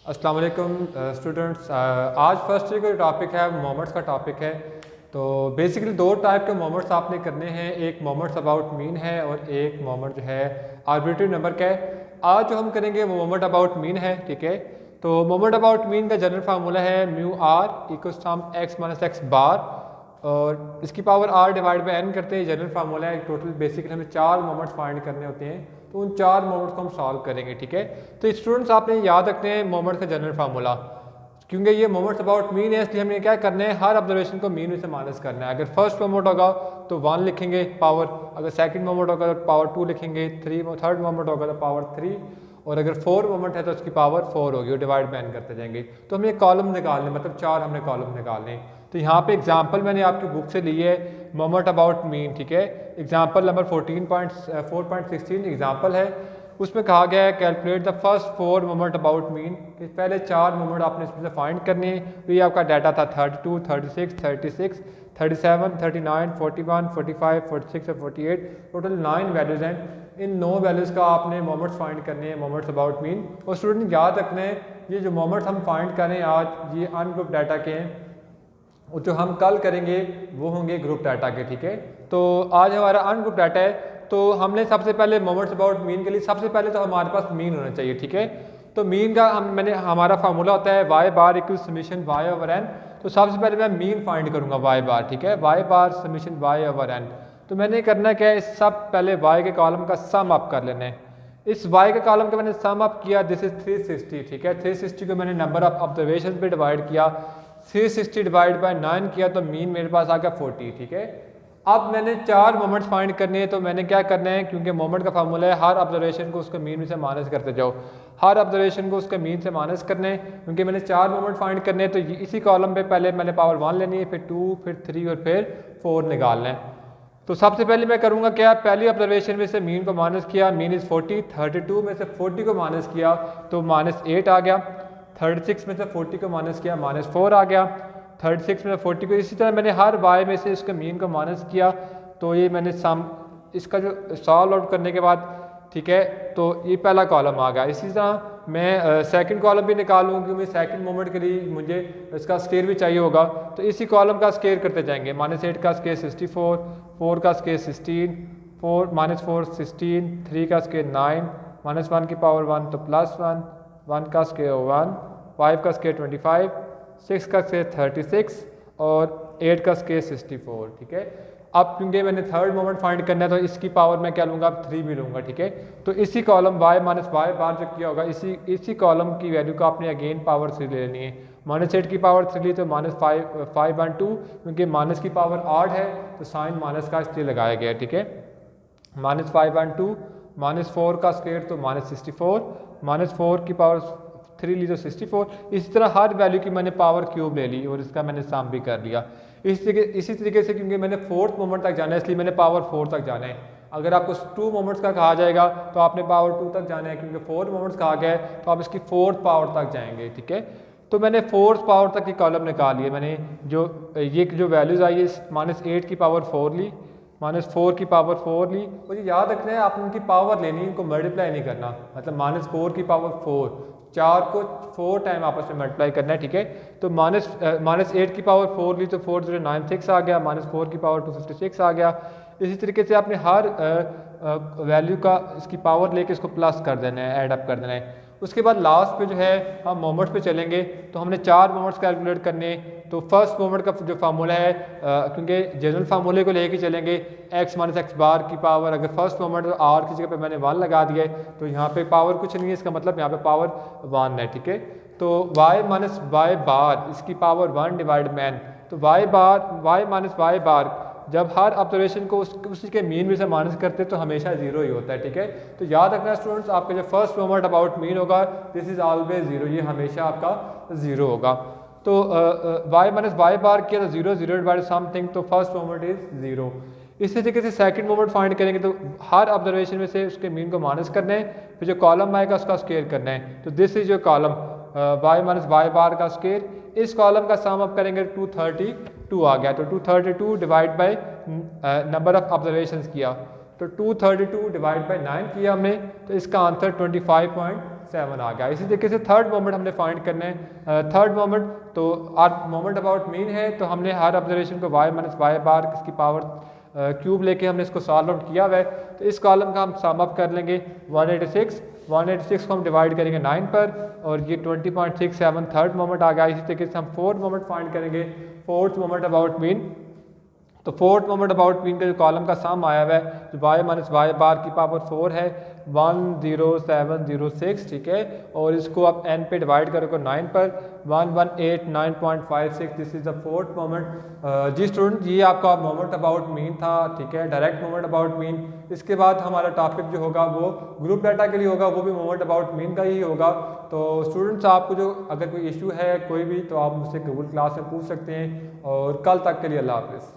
अस्सलाम वालेकुम स्टूडेंट्स। आज फर्स्ट ईयर का टॉपिक है मोमेंट्स का टॉपिक है। तो बेसिकली दो टाइप के मोमेंट्स आपने करने हैं, एक मोमेंट्स अबाउट मीन है और एक मोमेंट जो है आर्बिट्रेरी नंबर का है। आज जो हम करेंगे वो मोमेंट अबाउट मीन है, ठीक है। तो मोमेंट अबाउट मीन का जनरल फार्मूला है mu r equals to x minus x bar, और इसकी power r divide by n करते हैं। जनरल फार्मूला है। टोटल बेसिकली हमें 4 मोमेंट्स फाइंड करने होते हैं, तो उन 4 मोमेंट्स को हम सॉल्व करेंगे, ठीक है। तो स्टूडेंट्स आपने याद रखने हैं मोमेंट्स का जनरल फार्मूला, क्योंकि ये मोमेंट्स अबाउट मीन है, इसलिए हमें क्या करना है, हर ऑब्जर्वेशन को मीन में से माइनस करना है। अगर फर्स्ट मोमेंट होगा तो 1 लिखेंगे पावर, अगर सेकंड मोमेंट होगा तो पावर 2 लिखेंगे, थर्ड मोमेंट होगा तो पावर 3, और अगर 4 मोमेंट है तो उसकी पावर 4 होगी, और डिवाइड बाय n करते जाएंगे। तो हमें कॉलम निकालने, मतलब 4 हमने कॉलम निकालने। तो यहाँ पे एग्जाम्पल मैंने आपकी बुक से ली है मोमेंट अबाउट मीन, ठीक है। एग्जाम्पल नंबर 4.16 एग्जाम्पल है। उसमें कहा गया है calculate the first 4 moment about mean, कि पहले 4 मोमेंट आपने इसमें से फाइंड करने हैं। तो ये आपका डाटा था 32, 36, 37, 39, 41, 45, 46 और 48, टोटल 9 वैल्यूज़ हैं। इन 9 वैल्यूज़ का आपने मोमेंट्स फाइंड करने हैं, मोमेंट्स अबाउट मीन। और स्टूडेंट याद रखना है, ये जो मोमेंट्स हम फाइंड कर रहे हैं आज, ये अनग्रुप डाटा के हैं, और जो हम कल करेंगे वो होंगे ग्रुप डाटा के, ठीक है। तो आज हमारा अनग्रुप डाटा है। तो हमने सबसे पहले मोमेंट्स अबाउट मीन के लिए सबसे पहले तो हमारे पास मीन होना चाहिए, ठीक है। तो मीन का हमारा फार्मूला होता है y bar equal summation y over n. तो सबसे पहले मैं मीन फाइंड करूंगा वाई बार, ठीक है, y bar summation y over n. तो मैंने करना क्या है, इस सब पहले वाई के कॉलम का सम अप कर लेना है। इस वाई के कॉलम का मैंने सम अप किया, दिस इज 360, ठीक है। 360 को मैंने नंबर ऑफ ऑब्जर्वेशन पे डिवाइड किया, 360 डिवाइड बाय 9 किया, तो मीन मेरे पास आ गया 40, ठीक है। अब मैंने 4 मोमेंट्स फाइंड करने हैं, तो मैंने क्या करना है, क्योंकि मोमेंट का फार्मूला है हर ऑब्जर्वेशन को उसके मीन में से माइनस करते जाओ, हर ऑब्जर्वेशन को उसके मीन से माइनस करने हैं। क्योंकि मैंने 4 मोमेंट फाइंड करने हैं, तो इसी कॉलम पे पहले मैंने पावर 1 लेनी है, फिर 2, फिर 3 और फिर 4 निकालना है। तो सबसे पहले मैं करूंगा क्या, पहली ऑब्जर्वेशन में से मीन को माइनस किया, मीन इज 40, 32 में से 40 को माइनस किया तो -8 आ गया, 36 में से 40 को माइनस किया -4 आ गया, 36 में 40 को, इसी तरह मैंने हर वाई में से इसके मीन को माइनस किया। तो ये मैंने इसका जो सॉल्व आउट करने के बाद, ठीक है, तो ये पहला कॉलम आ गया। इसी तरह मैं सेकंड कॉलम भी निकालूँ, क्योंकि सेकंड मोमेंट के लिए मुझे इसका स्केयर भी चाहिए होगा। तो इसी कॉलम का स्केयर करते जाएंगे, -8 का स्केयर 64, 4 का स्केयर 16, -4 16, 3 का स्केयर 9, -1 की पावर 1 तो +1, 1 का स्केयर 1, 5 का स्केयर 25, 6 का स्केयर 36 और 8 का स्केयर 64, ठीक है। अब क्योंकि मैंने थर्ड मोमेंट फाइंड करना है, तो इसकी पावर मैं क्या लूँगा, 3 भी लूँगा, ठीक है। तो इसी कॉलम y माइनस वाई बार जो किया होगा, इसी कॉलम की वैल्यू को आपने अगेन पावर 3 ले लेनी है। -8 की पावर 3 ली तो -5 और 2, क्योंकि माइनस की पावर 8 है तो साइन माइनस का इसलिए लगाया गया, ठीक है। -5 और 2, -4 का स्क्वायर तो -64, -4 की पावर 3 ली तो 64। इसी तरह हर वैल्यू की मैंने पावर क्यूब ले ली और इसका मैंने सम भी कर लिया। इसी तरीके से क्योंकि मैंने 4th मोमेंट तक जाना है, इसलिए मैंने पावर 4 तक जाना है। अगर आपको 2 मोमेंट्स का कहा जाएगा तो आपने पावर 2 तक जाना है, क्योंकि 4 मोमेंट्स कहा गया है तो आप इसकी 4th पावर तक जाएंगे, ठीक है। तो मैंने 4th पावर तक की कॉलम निकाल लिए। मैंने जो वैल्यूज़ आई है, -8 की पावर 4 ली, -4 की पावर 4 ली। मुझे याद रखना है, आपने उनकी पावर लेनी, इनको मल्टीप्लाई नहीं करना। मतलब -4 की पावर 4, 4 को 4 टाइम आपस में मल्टीप्लाई करना है, ठीक है। तो -8 की पावर 4 ली तो 4096 आ गया, -4 की पावर 256 आ गया। इसी तरीके से आपने हर वैल्यू का इसकी पावर लेके इसको प्लस कर देना है, ऐड अप कर देना है। उसके बाद लास्ट पे जो है हम मोमेंट्स पे चलेंगे, तो हमने 4 मोमेंट्स कैलकुलेट करने। तो फर्स्ट मोमेंट का जो फार्मूला है, क्योंकि जनरल फार्मूले को लेके चलेंगे, x माइनस एक्स बार की पावर, अगर फर्स्ट मोमेंट तो r की जगह पे मैंने 1 लगा दिया है, तो यहाँ पे पावर कुछ नहीं है, इसका मतलब यहाँ पे पावर 1 है, ठीक है। तो y माइनस वाई बार, इसकी पावर 1 डिवाइड में n, तो y माइनस वाई बार जब हर ऑब्जर्वेशन को उसी के मीन में से माइनस करते हैं तो हमेशा 0 ही होता है, ठीक है। तो याद रखना स्टूडेंट्स, आपका जो फर्स्ट मोमेंट अबाउट मीन होगा, दिस इज ऑलवेज 0, ये हमेशा आपका 0 होगा। तो y माइनस वाई बार किया तो 0 डिवाइड समथिंग, तो फर्स्ट मोमेंट इज 0। इसी तरीके से सेकंड मोमेंट फाइंड करेंगे, तो हर ऑब्जर्वेशन में से उसके मीन को माइनस करना है, फिर जो कॉलम आएगा उसका स्क्वायर करना है। तो this is your column y minus y bar का स्क्वायर। इस कॉलम का सम अप करेंगे 232 आ गया, तो 232 divide by number of observations किया, तो 232 डिवाइड बाय 9 किया हमने, तो इसका आंसर 7 आ गया। इसी तरीके से थर्ड मोमेंट हमने फाइंड करना है। थर्ड मोमेंट तो मोमेंट अबाउट मीन है, तो हमने हर ऑब्जर्वेशन को y माइनस वाई बार इसकी पावर क्यूब लेके हमने इसको सॉल्व आउट किया हुआ है। तो इस कॉलम का हम सम अप कर लेंगे 186 को हम डिवाइड करेंगे 9 पर और ये 20.67 थर्ड मोमेंट आ गया। इसी तरीके से हम फोर्थ मोमेंट फाइंड करेंगे, फोर्थ मोमेंट अबाउट मीन। तो फोर्थ मोमेंट अबाउट मीन का जो कॉलम का सम आया हुआ है जो y माइनस वाई बार की पावर 4 है 10706, ठीक है, और इसको आप n पे डिवाइड करोगे 9 पर 1189.56, this is the fourth moment. जी स्टूडेंट, ये आपका मोमेंट अबाउट मीन था, ठीक है, डायरेक्ट मोमेंट अबाउट मीन। इसके बाद हमारा टॉपिक जो होगा वो ग्रुप डाटा के लिए होगा, वो भी मोमेंट अबाउट मीन का ही होगा। तो स्टूडेंट्स, आपको जो अगर कोई इशू है कोई भी, तो आप मुझसे गूगल क्लास में पूछ सकते हैं। और कल तक के लिए अल्लाह हाफिज़।